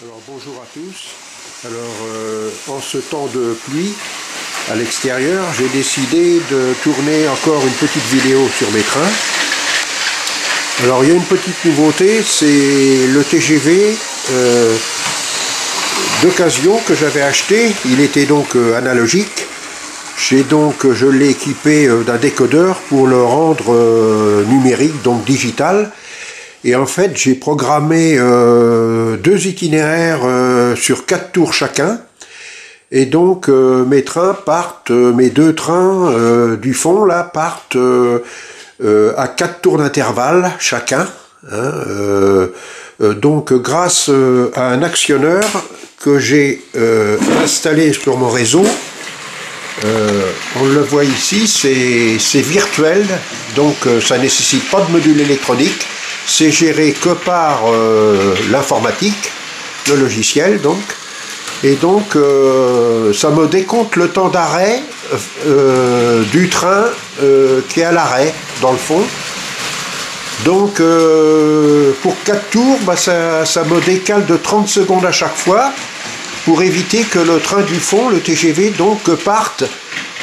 Alors bonjour à tous. Alors en ce temps de pluie à l'extérieur, j'ai décidé de tourner encore une petite vidéo sur mes trains. Alors il y a une petite nouveauté, c'est le TGV d'occasion que j'avais acheté. Il était donc analogique. Je l'ai équipé d'un décodeur pour le rendre numérique, donc digital. Et en fait, j'ai programmé deux itinéraires sur 4 tours chacun. Et donc, mes deux trains du fond, là, partent à 4 tours d'intervalle chacun. Donc, grâce à un actionneur que j'ai installé sur mon réseau, on le voit ici, c'est virtuel, donc ça ne nécessite pas de module électronique. C'est géré que par l'informatique, le logiciel donc. Et donc ça me décompte le temps d'arrêt du train qui est à l'arrêt dans le fond. Donc pour 4 tours, ça me décale de 30 secondes à chaque fois pour éviter que le train du fond, le TGV, donc parte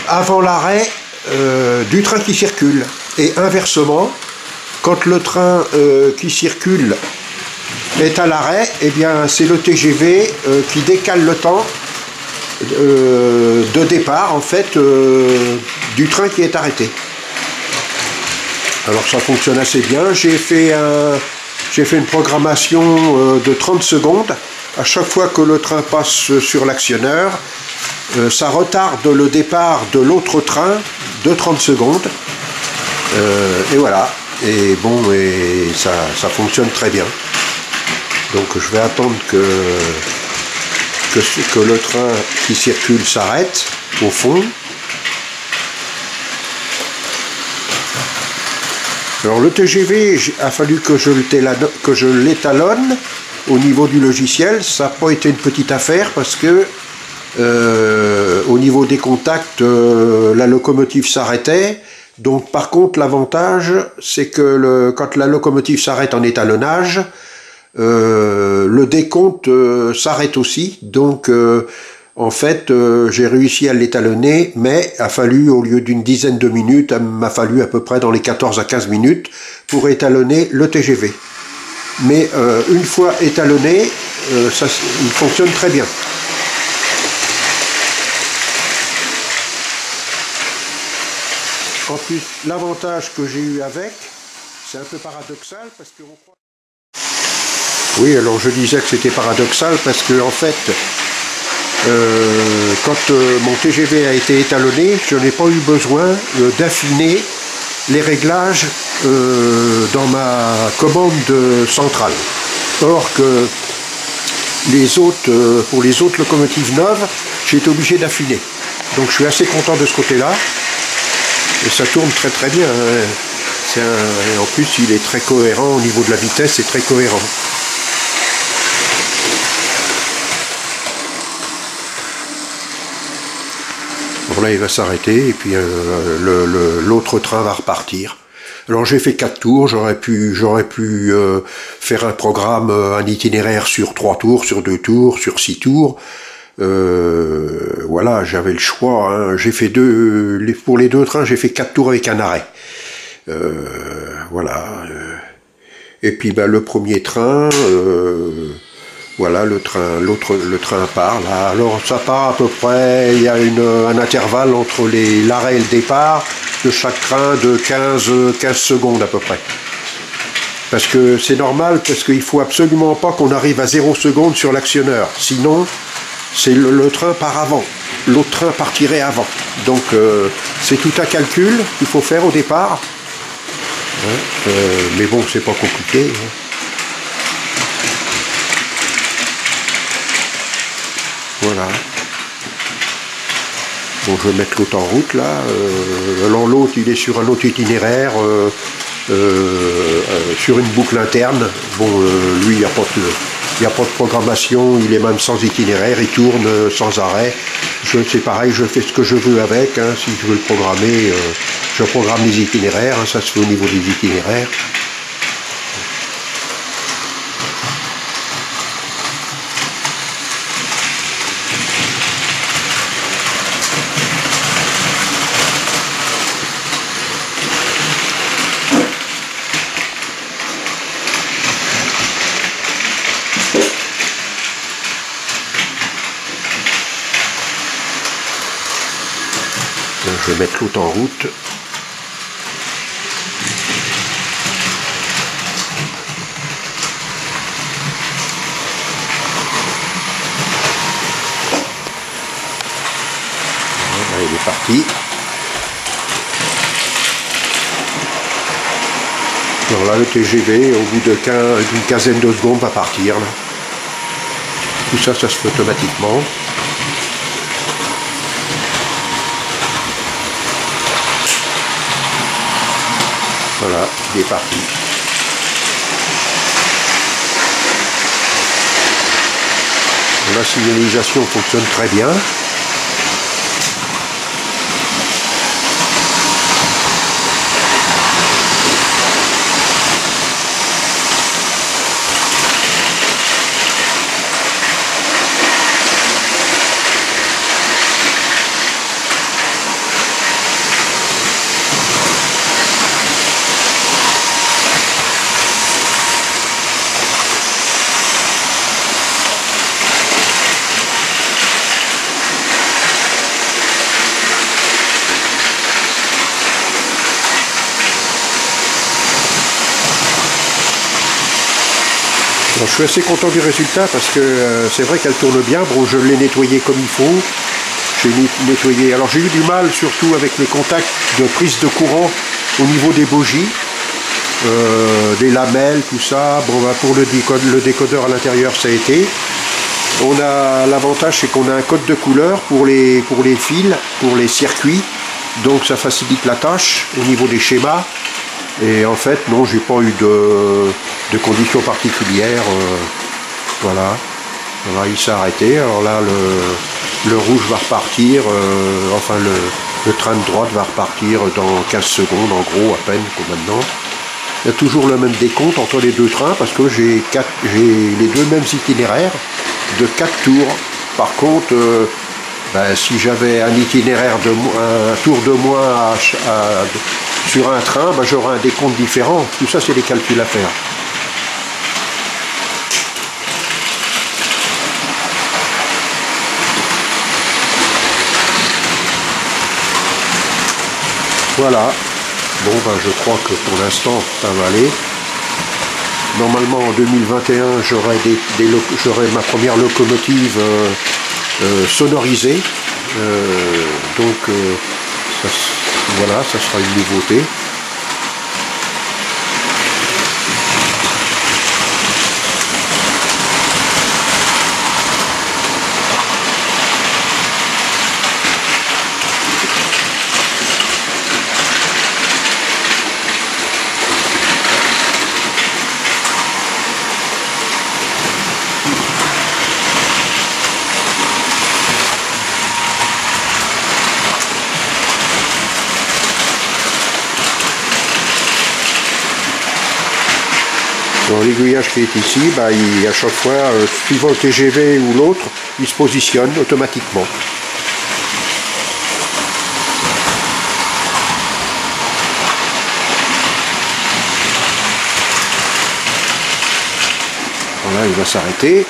avant l'arrêt du train qui circule. Et inversement, quand le train qui circule est à l'arrêt, eh bien c'est le TGV qui décale le temps de départ en fait du train qui est arrêté. Alors ça fonctionne assez bien. J'ai fait une programmation de 30 secondes. À chaque fois que le train passe sur l'actionneur, ça retarde le départ de l'autre train de 30 secondes. Et voilà. Et bon, ça fonctionne très bien. Donc je vais attendre que le train qui circule s'arrête au fond. Alors le TGV, a fallu que je l'étalonne au niveau du logiciel. Ça n'a pas été une petite affaire parce que au niveau des contacts, la locomotive s'arrêtait. Donc par contre l'avantage c'est que quand la locomotive s'arrête en étalonnage, le décompte s'arrête aussi. Donc en fait j'ai réussi à l'étalonner, mais a fallu, au lieu d'une dizaine de minutes, il m'a fallu à peu près dans les 14 à 15 minutes pour étalonner le TGV. Mais une fois étalonné, il fonctionne très bien. En plus, l'avantage que j'ai eu avec, c'est un peu paradoxal parce qu'on croit... Oui, alors je disais que c'était paradoxal parce que en fait, quand mon TGV a été étalonné, je n'ai pas eu besoin d'affiner les réglages dans ma commande centrale. Or que pour les autres locomotives neuves, j'ai été obligé d'affiner. Donc je suis assez content de ce côté-là. Et ça tourne très très bien. En plus, il est très cohérent au niveau de la vitesse, c'est très cohérent. Bon là, il va s'arrêter et puis l'autre train va repartir. Alors j'ai fait 4 tours, j'aurais pu faire un programme, un itinéraire sur 3 tours, sur 2 tours, sur 6 tours. Voilà, j'avais le choix, hein. J'ai fait pour les 2 trains, j'ai fait 4 tours avec un arrêt. Voilà. Et puis le premier train, voilà, le train part là. Alors ça part à peu près, il y a un intervalle entre l'arrêt et le départ de chaque train de 15 secondes à peu près. Parce que c'est normal, parce qu'il faut absolument pas qu'on arrive à 0 secondes sur l'actionneur. Sinon, c'est le train part avant, l'autre train partirait avant. Donc c'est tout un calcul qu'il faut faire au départ. Mais bon, c'est pas compliqué. Voilà. Bon, je vais mettre l'autre en route là. L'autre, il est sur un autre itinéraire, sur une boucle interne. Bon, lui, il n'y a pas de programmation, il est même sans itinéraire, il tourne sans arrêt. C'est pareil, je fais ce que je veux avec, hein. Si je veux le programmer, je programme les itinéraires, hein. Ça se fait au niveau des itinéraires. Je vais mettre l'autre en route. Voilà, il est parti. Alors là, le TGV, au bout d'une quinzaine de secondes, va partir. Là. Tout ça, ça se fait automatiquement. Voilà, il est parti. La signalisation fonctionne très bien. Alors, je suis assez content du résultat parce que c'est vrai qu'elle tourne bien. Bon, je l'ai nettoyée comme il faut. J'ai nettoyé. Alors j'ai eu du mal surtout avec les contacts de prise de courant au niveau des bogies, des lamelles, tout ça. Bon, bah, pour le décodeur à l'intérieur, ça a été. On a l'avantage, c'est qu'on a un code de couleur pour les fils, pour les circuits. Donc ça facilite la tâche au niveau des schémas. Et en fait, non, j'ai pas eu de conditions particulières. Voilà. Voilà, il s'est arrêté. Alors là, le rouge va repartir. Enfin, le train de droite va repartir dans 15 secondes, en gros, à peine, comme maintenant. Il y a toujours le même décompte entre les deux trains parce que j'ai les deux mêmes itinéraires de 4 tours. Par contre, ben, si j'avais un itinéraire un tour de moins sur un train, ben, j'aurais un décompte différent. Tout ça, c'est des calculs à faire. Voilà. Bon, ben, je crois que pour l'instant, ça va aller. Normalement, en 2021, j'aurai ma première locomotive sonorisée. Donc, voilà, ça sera une nouveauté. L'aiguillage qui est ici, bah, à chaque fois, suivant le TGV ou l'autre, il se positionne automatiquement. Voilà, il va s'arrêter.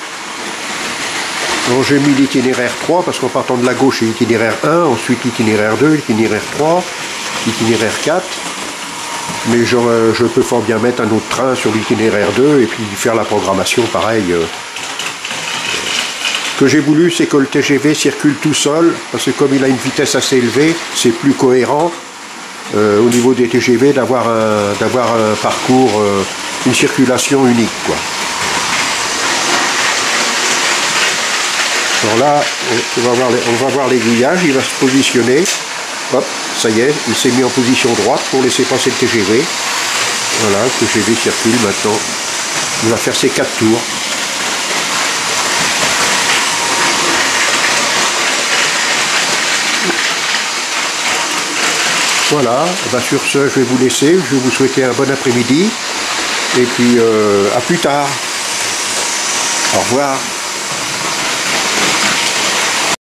Donc j'ai mis l'itinéraire 3 parce qu'en partant de la gauche, c'est l'itinéraire 1, ensuite l'itinéraire 2, l'itinéraire 3, l'itinéraire 4. Mais je peux fort bien mettre un autre train sur l'itinéraire 2 et puis faire la programmation pareil. Ce que j'ai voulu, c'est que le TGV circule tout seul, parce que comme il a une vitesse assez élevée, c'est plus cohérent au niveau des TGV d'avoir un parcours, une circulation unique, quoi. Alors là, on va voir l'aiguillage, il va se positionner. Hop, ça y est, il s'est mis en position droite pour laisser passer le TGV. Voilà, le TGV circule maintenant. Il va faire ses 4 tours. Voilà, bah sur ce, je vais vous laisser. Je vais vous souhaiter un bon après-midi. Et puis, à plus tard. Au revoir.